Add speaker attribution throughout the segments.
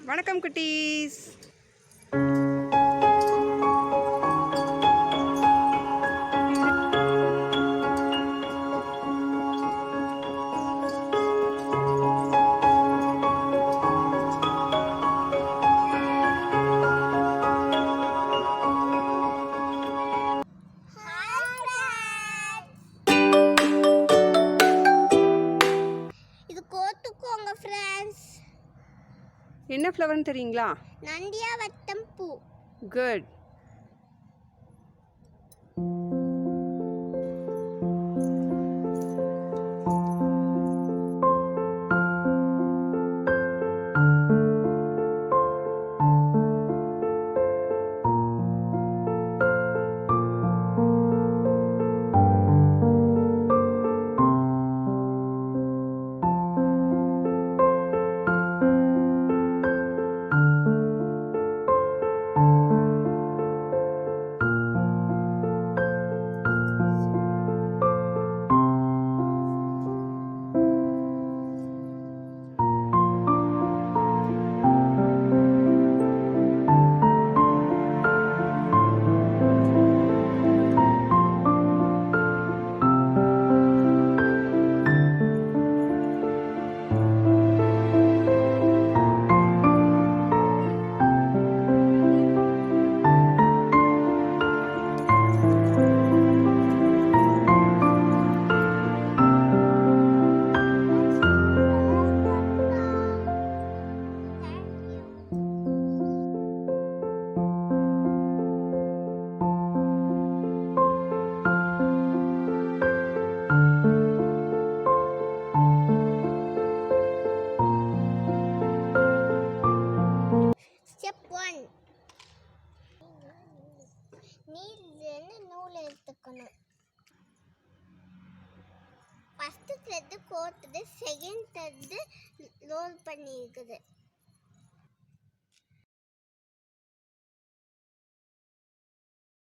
Speaker 1: வணக்கம் குட்டீஸ். என்ன ஃப்ளவர்னு தெரியுங்களா?
Speaker 2: நந்தியாவட்டம் பூ.
Speaker 1: குட்.
Speaker 2: நூல் எடுத்துக்கணும். ஃபர்ஸ்ட் த்ரெட் கோர்த்துட்டு செகண்ட் த்ரெட் ரோல் பண்ணிருக்குது.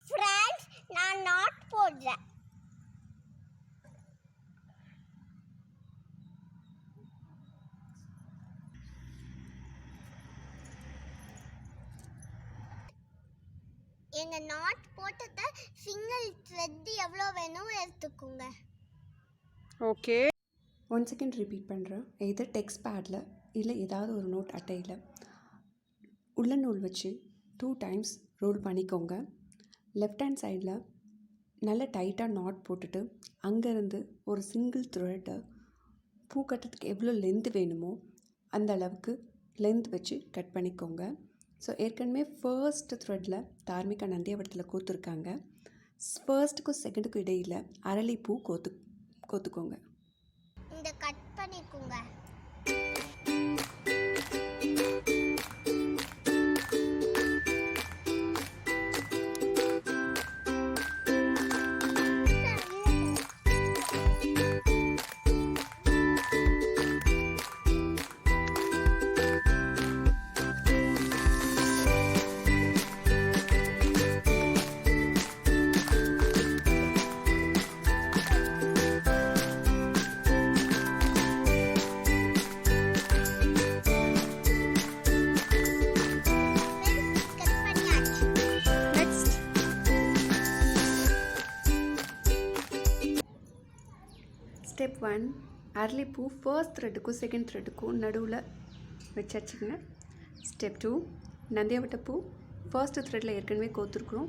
Speaker 2: ஃப்ரெண்ட்ஸ், நான் நாட் போடுறேன். எங்க நாட் போட்டத சிங்கிள் த்ரெட் எவ்வளோ வேணும் எடுத்துக்கோங்க.
Speaker 1: ஓகே.
Speaker 3: ஒன் செகண்ட் ரிப்பீட் பண்ணுறேன். எதர் டெக்ஸ்ட் பேடில் இல்லை ஏதாவது ஒரு நோட் அட்டையில் உள்ள நூல் வச்சு 2 டைம்ஸ் ரோல் பண்ணிக்கோங்க. லெஃப்ட் ஹேண்ட் சைடில் நல்ல டைட்டாக நாட் போட்டுட்டு அங்கேருந்து ஒரு சிங்கிள் த்ரெட்டை பூ கட்டுறதுக்கு எவ்வளோ லென்த் வேணுமோ அந்த அளவுக்கு லென்த் வச்சு கட் பண்ணிக்கோங்க. ஸோ ஏற்கனவே ஃபர்ஸ்ட் த்ரெட்டில் தார்மிகா நந்தியாவட்டத்தில் கோத்துருக்காங்க. ஃபர்ஸ்ட்டுக்கும் செகண்டுக்கும் இடையில் அரளி பூ கோத்துக்கோங்க.
Speaker 2: இந்த கட் பண்ணிக்கோங்க.
Speaker 3: ஸ்டெப் 1, அரளிப்பூ ஃபர்ஸ்ட் த்ரெட்டுக்கும் செகண்ட் த்ரெட்டுக்கும் நடுவில் வச்சாச்சுங்க. ஸ்டெப் 2, நந்தியாவட்டப்பூ ஃபர்ஸ்ட் த்ரெட்டில் ஏற்கனவே கோத்துருக்குறோம்,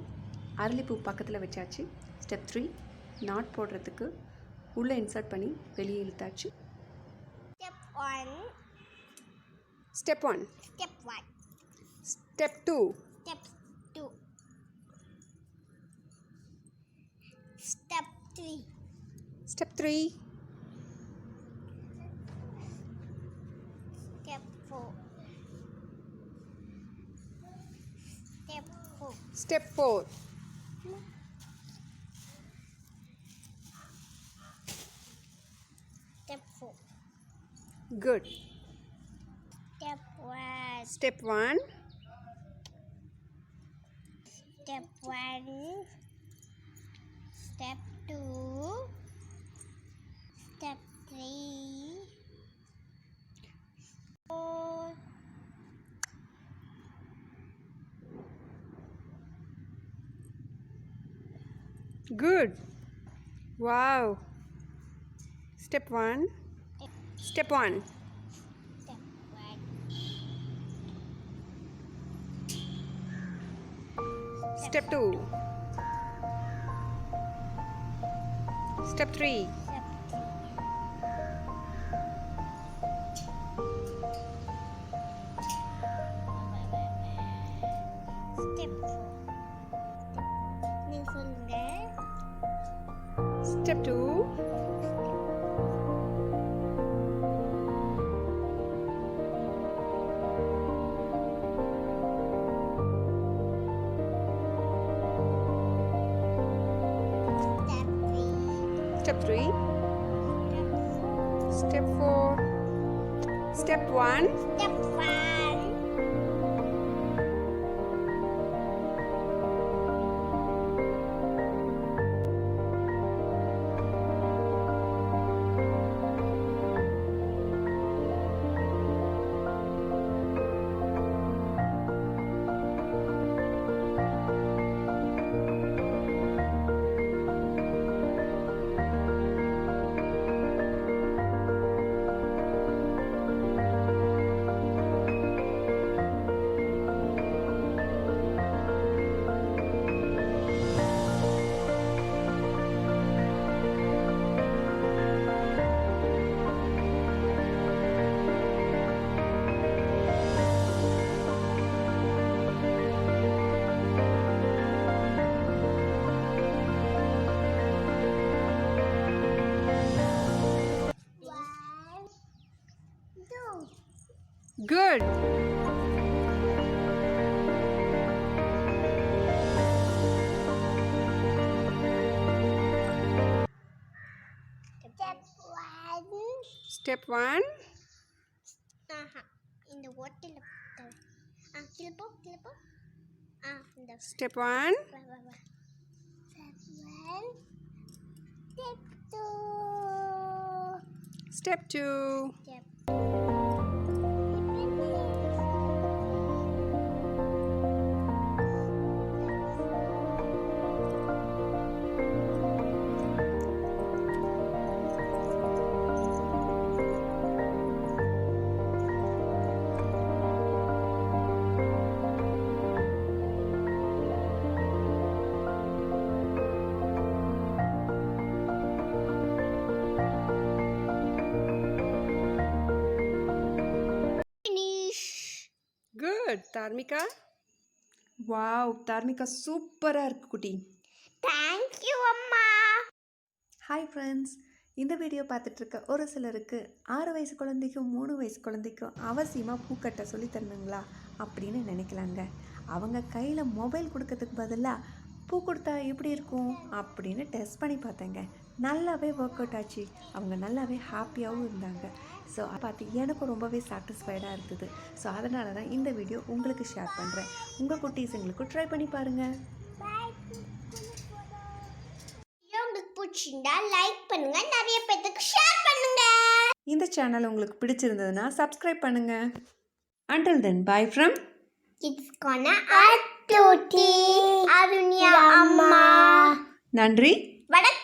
Speaker 3: அரளிப்பூ பக்கத்தில் வச்சாச்சு. ஸ்டெப் 3, நாட் போடுறதுக்கு உள்ளே இன்சர்ட் பண்ணி வெளியே இழுத்தாச்சு.
Speaker 1: Step 1. Step 2.
Speaker 2: Step 3.
Speaker 1: Step 3.
Speaker 2: Step 4.
Speaker 1: Step 4.
Speaker 2: Step 4.
Speaker 1: Good.
Speaker 2: Step 1.
Speaker 1: Step 1.
Speaker 2: Step 1. Step 2.
Speaker 1: Good. Wow. Step 1. Step 1. Step 2. Step 3.
Speaker 2: Step 4. நீங்க சொல்லுங்க.
Speaker 1: Step 2.
Speaker 2: Step 3.
Speaker 1: Step 3. Step 4. Step 1.
Speaker 2: Step 1.
Speaker 1: Good.
Speaker 2: Step 1.
Speaker 1: Step 1.
Speaker 2: இந்த ஓட்டில கிளப்போ இந்த
Speaker 1: Step 1.
Speaker 2: வா. Step 1. Step 2.
Speaker 1: Step 2.
Speaker 2: Step.
Speaker 1: Good. Dharmika.
Speaker 3: Wow தார்மிகா சூப்பராக இருக்கு குட்டி.
Speaker 2: Thank you அம்மா.
Speaker 3: Hi friends, இந்த வீடியோ பார்த்துட்ருக்க ஒரு சிலருக்கு 6 வயசு குழந்தைக்கும் 3 வயசு குழந்தைக்கும் அவசியமாக பூக்கட்ட சொல்லி தரணுங்களா அப்படின்னு நினைக்கலாங்க. அவங்க கையில் மொபைல் கொடுக்கறதுக்கு பதிலாக பூ கொடுத்தா எப்படி இருக்கும் அப்படின்னு டெஸ்ட் பண்ணி பார்த்தேங்க. நல்லாவே ஒர்க் அவுட் ஆச்சு. அவங்க நல்லாவே ஹாப்பியாகவும் இருந்தாங்க. ஸோ பார்த்து எனக்கும் ரொம்பவே சாட்டிஸ்ஃபைடாக இருந்தது. ஸோ அதனால தான் இந்த வீடியோ உங்களுக்கு ஷேர் பண்ணுறேன். உங்கள் குட்டீஸுங்களுக்கும் ட்ரை பண்ணி பாருங்கள்.
Speaker 2: உங்களுக்கு பிடிச்சிருந்தா லைக் பண்ணுங்க, நிறைய பேருக்கு ஷேர் பண்ணுங்க.
Speaker 3: இந்த சேனல் உங்களுக்கு பிடிச்சிருந்ததுன்னா சப்ஸ்கிரைப் பண்ணுங்கள். Until then, bye from
Speaker 2: It's gonna add to tea. அருண்யா அம்மா.
Speaker 3: நன்றி.
Speaker 2: வணக்கம்.